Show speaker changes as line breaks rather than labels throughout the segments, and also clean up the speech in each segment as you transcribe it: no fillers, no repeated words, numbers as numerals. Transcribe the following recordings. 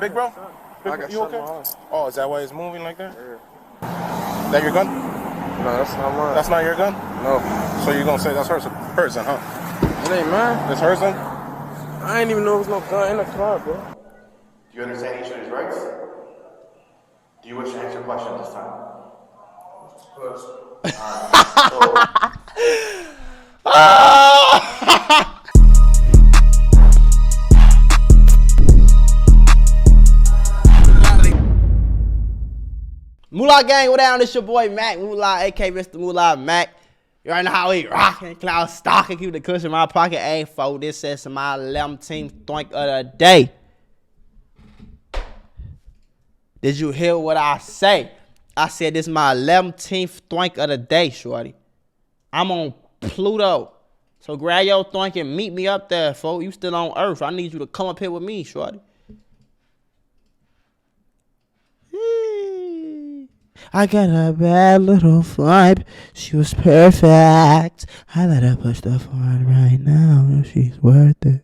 Big bro? You okay? Oh, is that why it's moving like that? Yeah. Is that your gun?
No, that's not mine.
That's not your gun?
No.
So you're gonna say that's hers then, huh?
It ain't mine.
It's hers then?
I ain't even know there was no gun in the car, bro.
Do you understand each other's rights? Do you wish to answer questions this time?
Mula gang, what down? It's your boy Mac, Mula, aka Mr. Mula Mac. You already know how we rockin', cloud stalking, keep the cushion in my pocket. Hey, folks, this is my 11th thwank of the day. Did you hear what I say? I said this is my 11th thwank of the day, shorty. I'm on Pluto. So grab your thwank and meet me up there, folks. You still on Earth. I need you to come up here with me, shorty. I got a bad little vibe. She was perfect. I let her push the forward right now. She's worth it.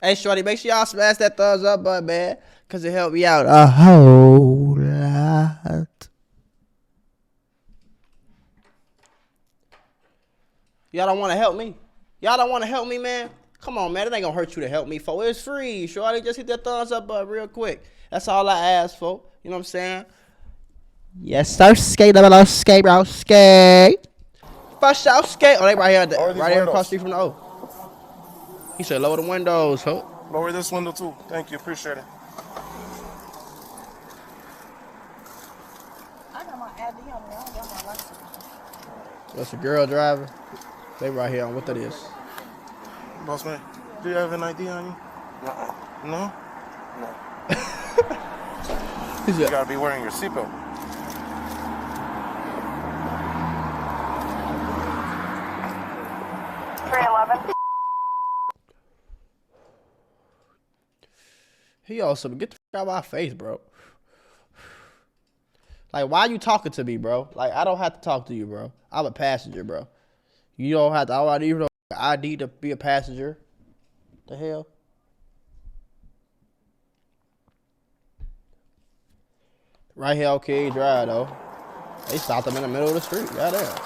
Hey, shorty, make sure y'all smash that thumbs up button, man, because it helped me out a whole lot. Y'all don't want to help me? Y'all don't want to help me, man? Come on, man. It ain't going to hurt you to help me, folks. It's free, shorty. Just hit that thumbs up button real quick. That's all I ask, folks. You know what I'm saying? Yes, sir. Skate, double skate, bro. Skate. First out, skate. Oh, they right here, right here across the street from the O. He said lower the windows, ho.
Lower this window too. Thank you, appreciate it.
I got my ID on me. I don't got my license.
That's a girl driver. They right here on what that is.
Boss man, do you have an ID on you? No? No. You gotta be wearing your seatbelt.
He also, get the fuck out of my face, bro. Like, why you talking to me, bro? Like, I don't have to talk to you, bro. I'm a passenger, bro. You don't have to, I don't even know ID to be a passenger. The hell? Right here, okay, drive, though. They stopped him in the middle of the street. Goddamn.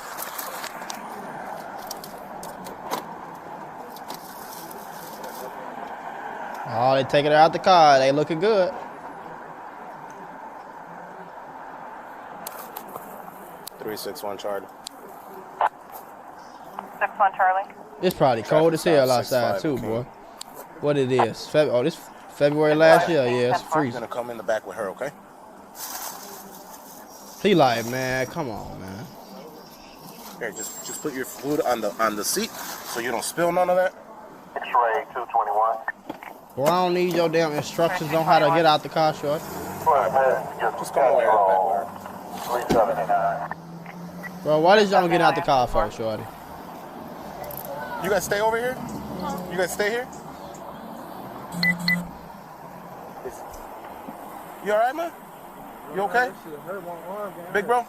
Oh, they taking her out the car. They looking good.
Three 6-1 Charlie.
6-1 Charlie.
It's probably cold as hell outside too, boy. What it is? This February last year. Yeah, it's freezing.
I'm gonna come in the back with her, okay?
He like, man, come on, man.
Here, just put your food on the seat so you don't spill none of that.
X-ray 221.
Well, I don't need your damn instructions on how to get out the car, short.
Just come over here back,
379.
Bro, why did y'all get out the car first, shorty?
You guys stay over here? You guys stay here? You alright, man? You okay? Big bro?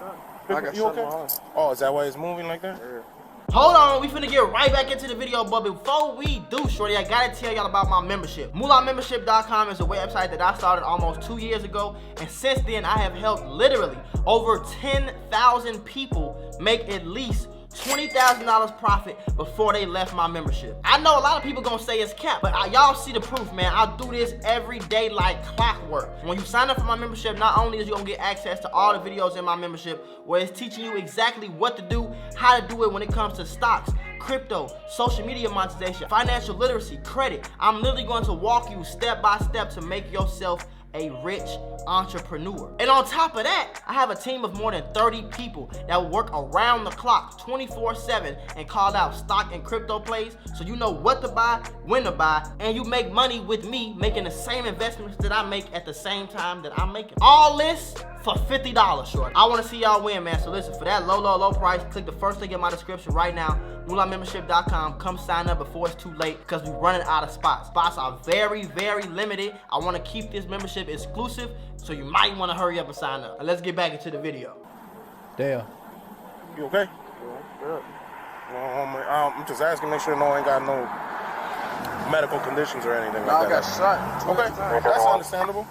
You okay? Oh, is that why it's moving like that?
Hold on, we finna get right back into the video, but before we do, shorty, I gotta tell y'all about my membership. MulaMembership.com is a website that I started almost 2 years ago, and since then I have helped literally over 10,000 people make at least $20,000 profit before they left my membership. I know a lot of people gonna say it's cap, but y'all see the proof, man. I do this every day like clockwork. When you sign up for my membership, not only is you gonna get access to all the videos in my membership, where it's teaching you exactly what to do, how to do it when it comes to stocks, crypto, social media monetization, financial literacy, credit. I'm literally going to walk you step by step to make yourself a rich entrepreneur. And on top of that, I have a team of more than 30 people that will work around the clock 24/7 and call out stock and crypto plays so you know what to buy, when to buy, and you make money with me making the same investments that I make at the same time that I'm making. All this for $50 short. I want to see y'all win, man. So listen, for that low price, click the first link in my description right now, MulaMembership.com. Come sign up before it's too late because we're running out of spots. Spots are very, very limited. I want to keep this membership exclusive, so you might want to hurry up and sign up. And let's get back into the video.
Damn.
You okay?
Yeah.
I'm just asking, make sure no one ain't got no medical conditions or anything
No,
like that.
I got shot.
Okay, that's understandable.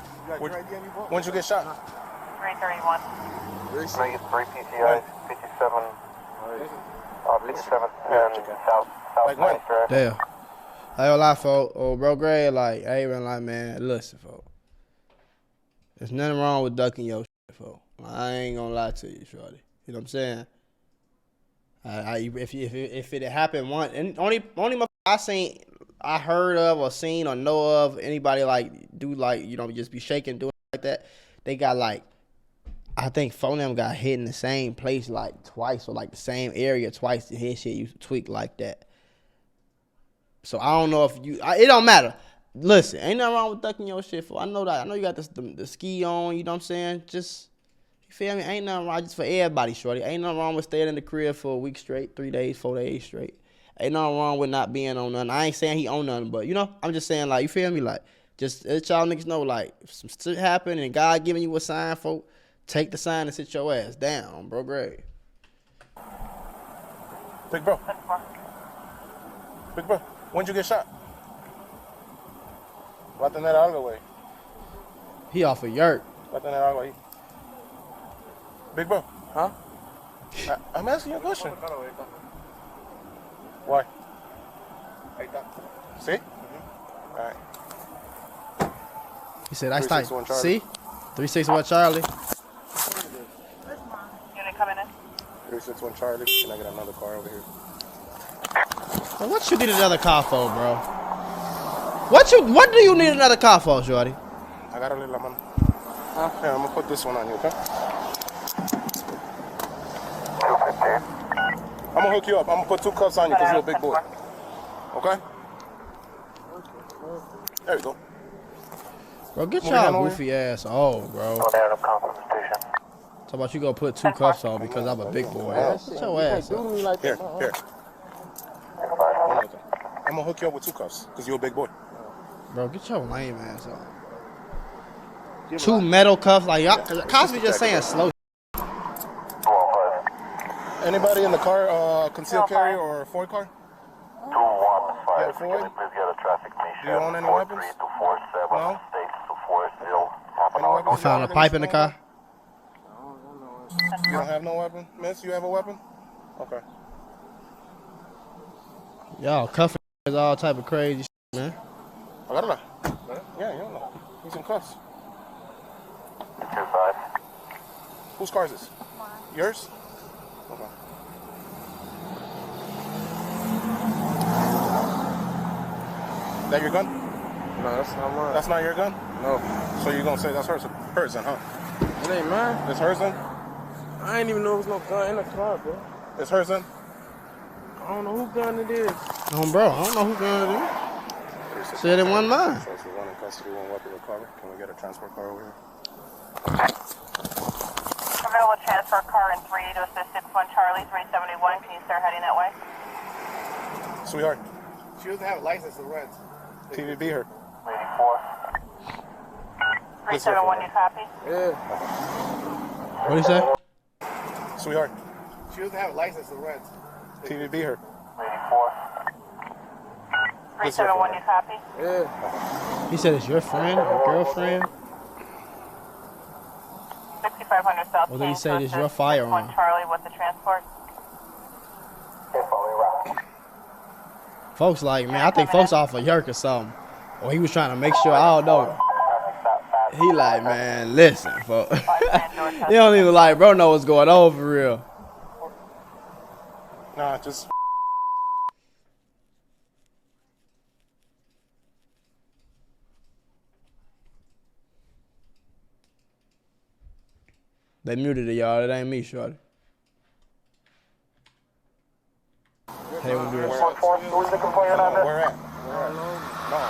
When'd you get shot?
331.
3 PCI, 57, 57, and south
Like when?
Damn. I ain't gonna lie, folks. Oh, bro, Gray, like, I ain't even like, man, listen, folks. There's nothing wrong with ducking your shit, folks. I ain't gonna lie to you, shorty. You know what I'm saying? If it had happened once, and only I heard of or seen or know of anybody like do like, you know, just be shaking doing like that. They got like, I think 4 of them got hit in the same place like twice or like the same area twice. The head shit used to tweak like that. So I don't know if it don't matter. Listen, ain't nothing wrong with ducking your shit, for I know that. I know you got the ski on, you know what I'm saying? Just, you feel me? Ain't nothing wrong, just for everybody, shorty. Ain't nothing wrong with staying in the crib for a week straight, 3 days, 4 days straight. Ain't nothing wrong with not being on nothing. I ain't saying he on nothing, but, you know, I'm just saying, like, you feel me? Like, just let y'all niggas know, like, if some shit happen and God giving you a sign, folk, take the sign and sit your ass down, bro, Gray.
Big bro. Big bro, when'd you get shot? Va a tener algo, güey.
He off a yerk.
Va a tener algo ahí. Big bro.
Huh?
I'm asking you a question. Why? See? All right.
He said, I
361
start.
Charlie.
See? 361 Charlie.
Unit coming in.
361 Charlie. Can I get another car over here?
Well, what you need another car for, bro? What do you need another car for, shorty?
Agárrale la mano. Yeah, I'm gonna put this one on you, okay? I'm gonna hook you up. I'm gonna put 2 cuffs on you because you're a big boy. Okay? There you go.
Bro, get
Moving on
y'all
over
goofy ass on, bro. Talk about you gonna put 2 cuffs on because I'm a big boy. Get your ass up.
Here. I'm gonna hook you up with 2 cuffs because you're a big boy.
Bro, get your lame ass on. 2 metal cuffs, like y'all. Cosby just saying slow.
Anybody in the car concealed carry or Ford car?
215.
Ford?
Please get a traffic
Do you own any weapons?
43 to 47.
No?
States to 40. Half an
Any
hour.
weapons?
They found a pipe in the car.
You don't have no weapon? Miss, you have a weapon? Okay.
Y'all cuffing is all type of crazy shit, man.
Agárrala. Yeah, you don't know. Need some cuffs.
25.
Whose car is this? Yours? Okay. That your gun?
No, that's not mine.
That's not your gun?
No.
So you're gonna say that's hers then, huh?
It ain't mine.
It's hers then?
I ain't even know there was no gun in the car, bro.
It's hers then?
I don't know who gun it is. No, bro, I don't know who gun it is. Said it wasn't mine.
So if you're one in custody, 1 weapon recovered. Can we get a transport car over here?
Available transport car in 3 to assist 61 Charlie 371. Can you start heading that way?
Sweetheart,
She doesn't have a license to rent.
TVB her.
84.
371, you copy?
Yeah. What do you say?
Sweetheart,
She doesn't have a license to rent.
TVB her.
84.
371, you copy?
Yeah. He said it's your friend or girlfriend?
6500 South
Or did he
King
say
to
this
assist
your firearm?
61 Charlie with the transport.
Folks like, man, I think folks off a yerk or something. Or he was trying to make sure, I don't know. He like, man, listen, folks. He don't even like, bro, know what's going on for real.
Nah, just
They muted it, y'all. It ain't me, shorty. Hey, we'll do it.
Where at?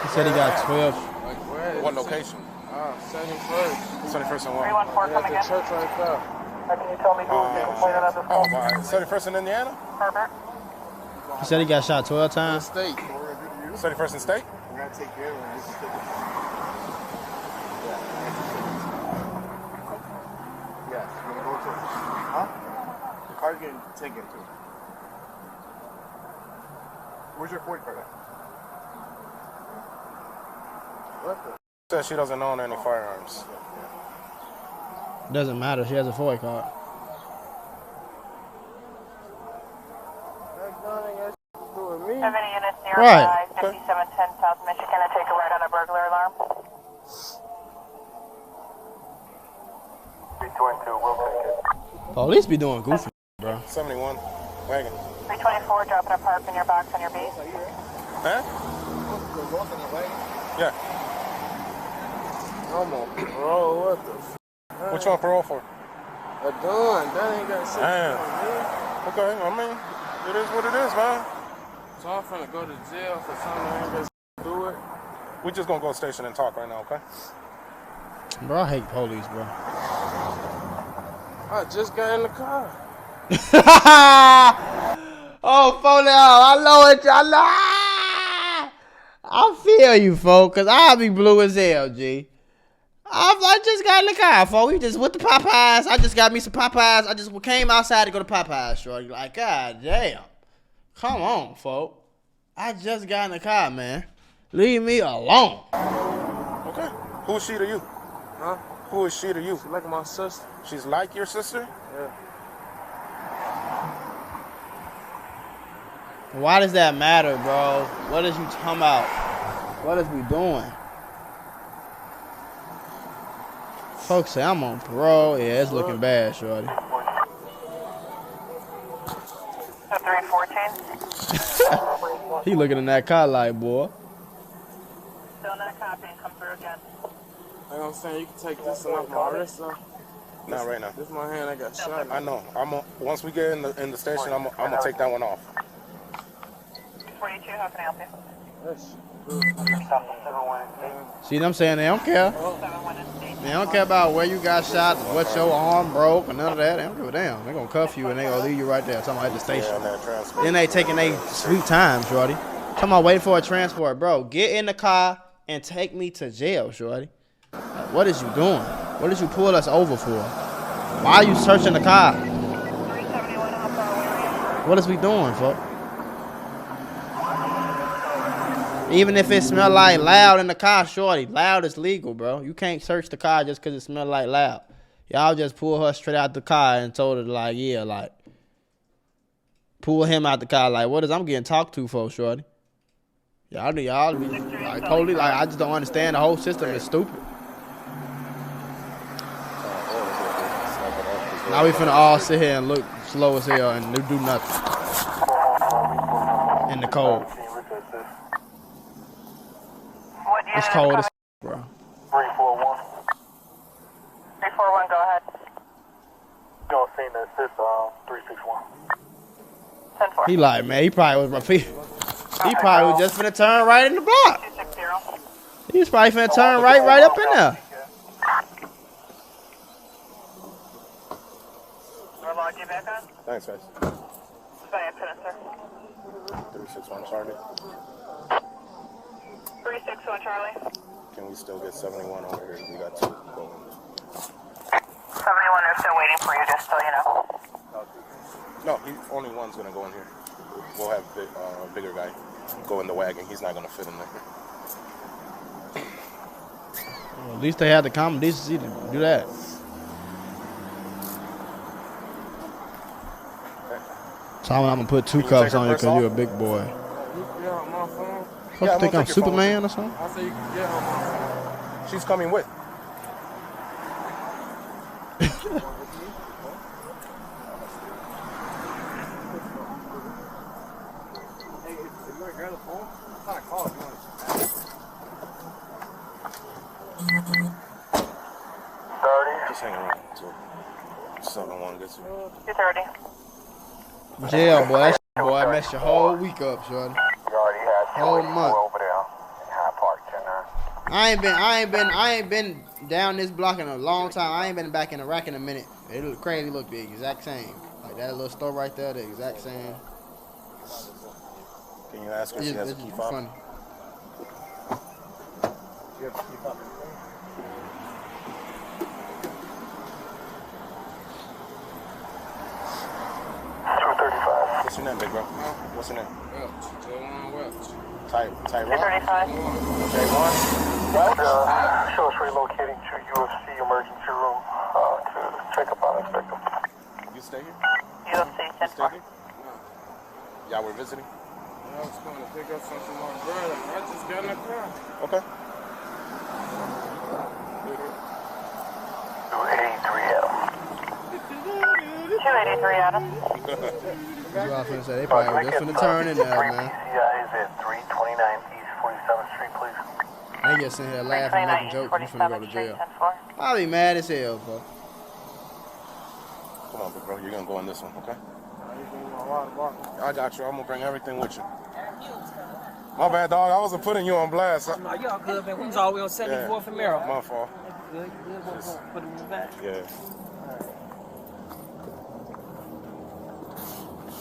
He said he got 12.
What location?
71st.
71st and what?
314 coming
The
in.
church right there.
Can you tell me who will be complaining at this
Oh,
point?
71st in Indiana?
Herbert.
He said he got shot 12 times.
State.
71st in State?
I'm gonna take care of it. You can take it. Yes. You wanna go to it? Huh? The car's getting taken to. Where's your 40 card at? What the?
Says she doesn't own any firearms.
Doesn't matter. She has a FOIA card.
Have any units
Right.
nearby 5710 South Michigan to take a ride on a burglar alarm? 322, we'll take it.
Police be doing goofy, bro.
71 wagon.
324, dropping a park in your box on your beat.
Huh? Yeah.
Come on, bro. What the f?
What you on parole for?
A gun. That ain't got shit.
Damn. Okay, I mean, it is what it is, man.
So I'm finna go to jail for something I ain't gonna do it.
We just gonna go station and talk right now, okay?
Bro, I hate police, bro.
I just got in the car.
Oh, phone out. I know it. I know. I feel you, folks, because I'll be blue as hell, G. I just got in the car, folks. We just went to Popeyes. I just got me some Popeyes. I just came outside to go to Popeyes, shorty. Like, God damn. Come on, folks. I just got in the car, man. Leave me alone.
Okay. Who is she to you?
Huh?
Who is she to you?
She's like my sister.
She's like your sister?
Yeah.
Why does that matter, bro? What is you talking about? What is we doing? Folks say I'm on parole. Yeah, it's looking bad, shorty.
314.
He looking in that car like, boy.
Still not a copy and come through again.
Like I'm saying, you can take this one off my wrist, though.
Not right now.
This is my hand. I got shot.
I know. Once we get in the station, I'm gonna take that one off.
42, how can I help you?
Yes.
See what I'm saying? They don't care.
71 in state.
They don't care about where you got shot, what your arm broke, or none of that. They don't give a damn. They're going to cuff you and they going to leave you right there. Talking about at the station.
Yeah, that transport.
Then they taking their sweet time, shorty. Talking about waiting for a transport. Bro, get in the car and take me to jail, shorty. Like, what is you doing? What did you pull us over for? Why are you searching the car?
371, how far away are you?
What is we doing, folks? Even if it smell like loud in the car, shorty, loud is legal, bro. You can't search the car just because it smell like loud. Y'all just pull her straight out the car and told her, like, yeah, like, pull him out the car. Like, what is I'm getting talked to for, shorty? Y'all be, like, totally, like, I just don't understand. The whole system is stupid. Now we finna all sit here and look slow as hell and do nothing. In the cold.
What unit
It's
is
cold
coming?
as bro.
341. 341, go ahead. Don't see the assist 361. 10-4.
He like, man, he probably was just finna turn right in the block.
260.
He was probably finna turn right up in there.
We'll log you back on.
Thanks, guys.
Sorry, sir.
361 Charlie.
361, Charlie.
Can we still get 71 over here? We got two going.
71, they're still waiting for you, just so you know.
No, only one's gonna go in here. We'll have bigger guy go in the wagon. He's not gonna fit in there.
Well, at least they had the common decency to do that. So I'm gonna put 2
Can you
cups
take her
on you
purse
because you're a
off?
big boy.
You can get on my phone.
What,
Yeah,
you think
I'm
I'm
gonna take your phone
Superman or something?
I say you can get on my phone.
She's coming with.
Hey, if you want to grab the phone, I'm trying to call if you want to.
30.
Just hang around. So. Still don't want to get you.
2:30.
Jail, boy. That boy, I messed your whole week up, shorty.
You already had
Whole month.
over there in High Park, 10-9.
I ain't been down this block in a long time. I ain't been back in Iraq in a minute. It look crazy. Look the exact same. Like that little store right there, the exact same.
Can you ask her if she has a key fob?
Funny.
You have a key fob?
2:35.
What's your name, big bro? What's your name? Tyrone.
2:35.
Javon?
Show us relocating to UFC emergency room to check up on Inspector.
You stay here?
UFC,
You stay here? Y'all were visiting?
I was going to pick up something from my brother. I just got in the car.
Okay.
283 Adam.
283 Adam.
That's what I was finna say. They probably just finna turn in there, man.
PCI is at 329 East 47th Street, please.
They just sitting here laughing, making jokes. You finna go to jail. I'll be mad as hell, bro.
Come on, big bro. You're going to go in this one, okay? I got you. I'm going to bring everything with you. My bad, dog. I wasn't putting you on blast.
No, you all good, man. We was all the way on 74th and Merrill.
My fault.
Good. We'll put him in the back.
Yeah.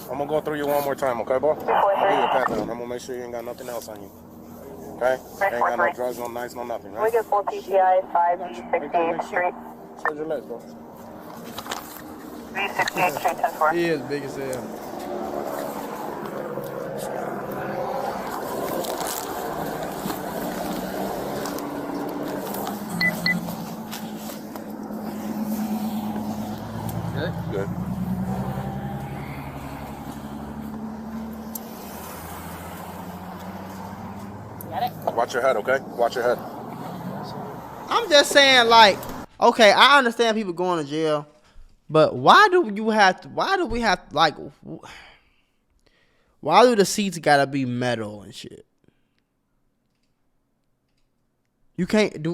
I'm going to go through you one more time, okay, boy? I'll give you a pat down. I'm going to make sure you ain't got nothing else on you. Okay? Ain't got no drugs, no knives, no nothing, right?
We get full PCI 5B68th Street.
Spread your legs, bro.
B68th Street, 10-4.
He is big as hell.
Good. Watch your head, okay? Watch your head.
I'm just saying, like, okay, I understand people going to jail, but why do we have why do the seats gotta be metal and shit? You can't do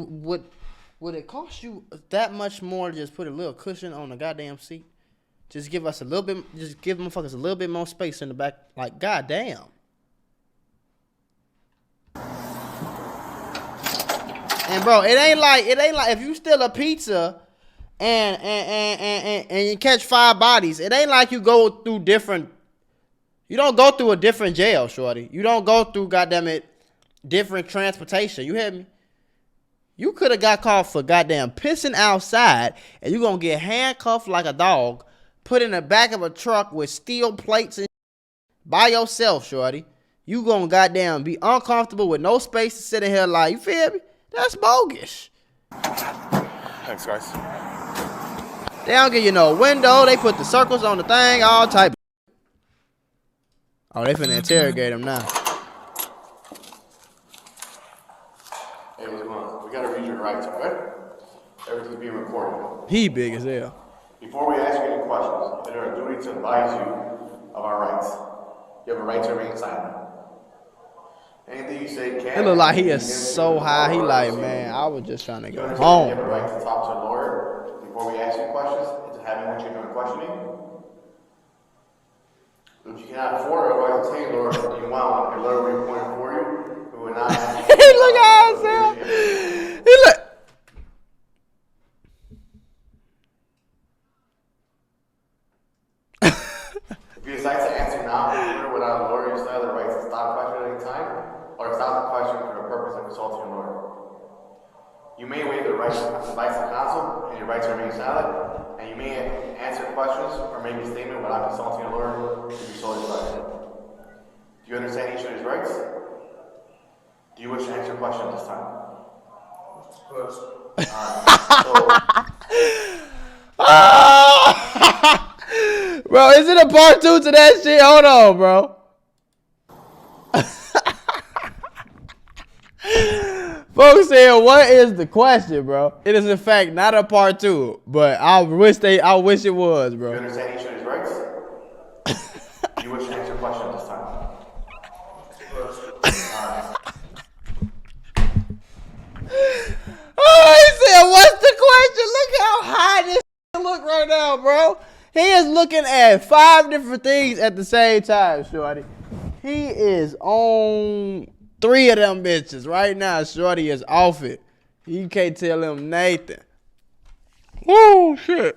would it cost you that much more to just put a little cushion on the goddamn seat? Just give us a little bit, just give motherfuckers a little bit more space in the back. Like, goddamn. And bro, it ain't like if you steal a pizza and you catch 5 bodies, it ain't like you go through different. You don't go through a different jail, shorty. You don't go through, goddamn it, different transportation. You hear me? You could have got caught for goddamn pissing outside, and you gonna get handcuffed like a dog, put in the back of a truck with steel plates and by yourself, shorty. You gonna goddamn be uncomfortable with no space to sit in here like, you feel me? That's bogus.
Thanks, guys.
They don't give you no window. They put the circles on the thing, all type. Oh, they finna interrogate him now.
Hey, what's going on? We gotta read your rights, okay? Everything's being recorded.
He big as hell.
Before we ask you any questions, it is our duty to advise you of our rights. You have a right to remain silent. Anything you say can.
It look like he is so high. He like, man, I was just trying to go home,
You have a right
bro.
to talk to a lawyer before we ask you questions and to have him with you during questioning. If you cannot afford it, otherwise obtain a lawyer if you want one. A lawyer will be appointed for you. We will not ask you.
He look how he look.
If you decide to answer now without a lawyer, you still have the right to stop the question at any time or stop the question for the purpose of consulting a lawyer. You may waive the right to advice of counsel and your right to remain silent, and you may answer questions or make a statement without consulting a lawyer to be solely advised. Do you understand each other's rights? Do you wish to answer a question at this time?
Bro, is it a part 2 to that shit? Hold on, bro. Folks said, what is the question, bro? It is in fact not a part 2, but I wish it was,
Do you
bro.
understand each other's rights? Do you wish to answer a question at this time?
Oh, he said, what's the question? Look how high this look right now, bro. He is looking at 5 different things at the same time, shorty. He is on 3 of them bitches right now. Shorty is off it. You can't tell him Nathan. Woo, shit.